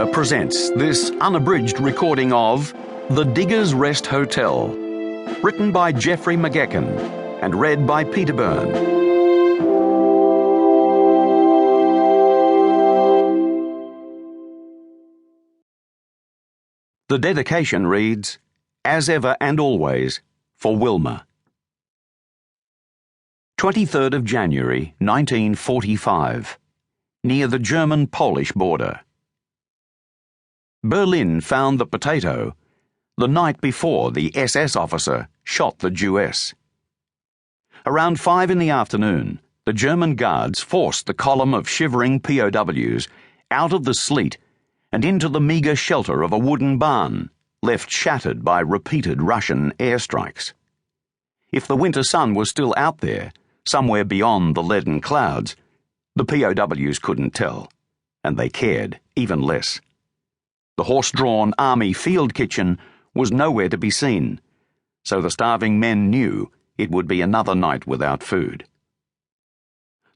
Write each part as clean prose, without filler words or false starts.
Narrator presents this unabridged recording of The Diggers' Rest Hotel, written by Geoffrey McGeachin and read by Peter Byrne. The dedication reads, "As ever and always, for Wilma." 23rd of January, 1945. Near the German-Polish border. Berlin found the potato the night before the SS officer shot the Jewess. Around 5 in the afternoon, the German guards forced the column of shivering POWs out of the sleet and into the meagre shelter of a wooden barn, left shattered by repeated Russian airstrikes. If the winter sun was still out there, somewhere beyond the leaden clouds, the POWs couldn't tell, and they cared even less. The horse-drawn army field kitchen was nowhere to be seen, so the starving men knew it would be another night without food.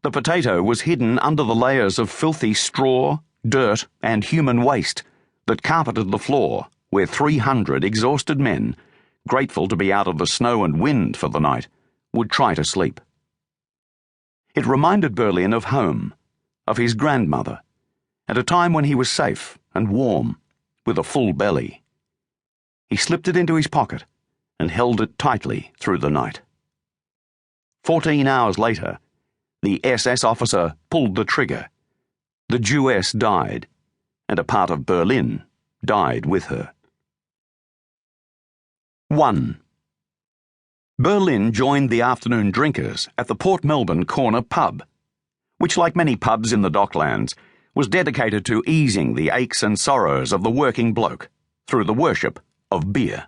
The potato was hidden under the layers of filthy straw, dirt, and human waste that carpeted the floor where 300 exhausted men, grateful to be out of the snow and wind for the night, would try to sleep. It reminded Berlin of home, of his grandmother, at a time when he was safe and warm, with a full belly. He slipped it into his pocket and held it tightly through the night. 14 hours later, the SS officer pulled the trigger. The Jewess died, and a part of Berlin died with her. 1. Berlin joined the afternoon drinkers at the Port Melbourne corner pub, which, like many pubs in the Docklands, was dedicated to easing the aches and sorrows of the working bloke through the worship of beer.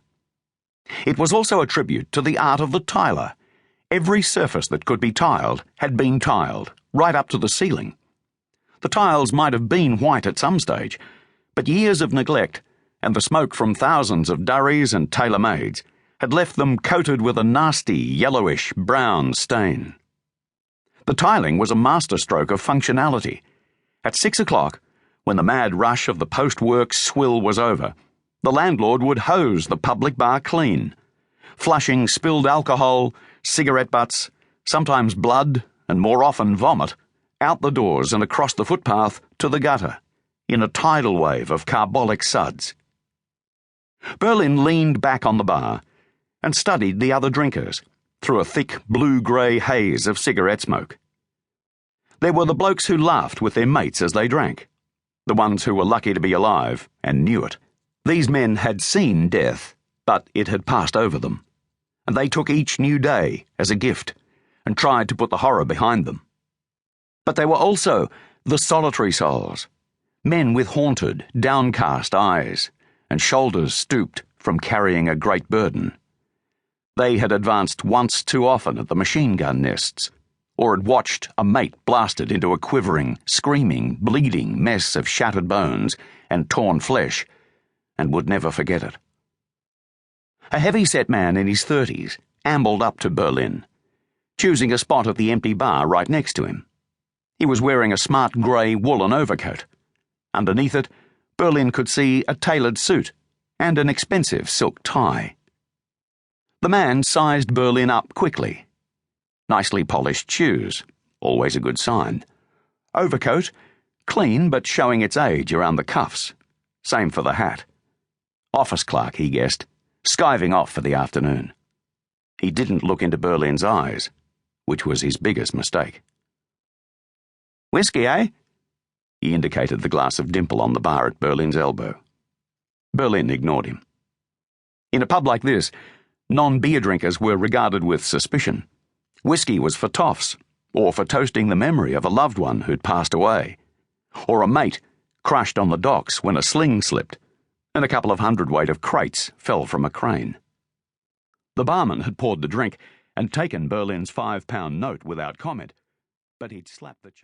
It was also a tribute to the art of the tiler. Every surface that could be tiled had been tiled, right up to the ceiling. The tiles might have been white at some stage, but years of neglect and the smoke from thousands of durries and tailor-mades had left them coated with a nasty, yellowish, brown stain. The tiling was a masterstroke of functionality. At 6 o'clock, when the mad rush of the post-work swill was over, the landlord would hose the public bar clean, flushing spilled alcohol, cigarette butts, sometimes blood, and more often vomit, out the doors and across the footpath to the gutter, in a tidal wave of carbolic suds. Berlin leaned back on the bar and studied the other drinkers through a thick blue-grey haze of cigarette smoke. There were the blokes who laughed with their mates as they drank, the ones who were lucky to be alive and knew it. These men had seen death, but it had passed over them, and they took each new day as a gift and tried to put the horror behind them. But there were also the solitary souls, men with haunted, downcast eyes and shoulders stooped from carrying a great burden. They had advanced once too often at the machine gun nests, or had watched a mate blasted into a quivering, screaming, bleeding mess of shattered bones and torn flesh, and would never forget it. A heavy-set man in his 30s ambled up to Berlin, choosing a spot at the empty bar right next to him. He was wearing a smart grey woolen overcoat. Underneath it, Berlin could see a tailored suit and an expensive silk tie. The man sized Berlin up quickly. Nicely polished shoes, always a good sign. Overcoat, clean but showing its age around the cuffs. Same for the hat. Office clerk, he guessed, skiving off for the afternoon. He didn't look into Berlin's eyes, which was his biggest mistake. "Whiskey, eh?" He indicated the glass of dimple on the bar at Berlin's elbow. Berlin ignored him. In a pub like this, non-beer drinkers were regarded with suspicion. Whiskey was for toffs, or for toasting the memory of a loved one who'd passed away, or a mate crushed on the docks when a sling slipped, and a couple of hundredweight of crates fell from a crane. The barman had poured the drink and taken Berlin's £5 note without comment, but he'd slapped the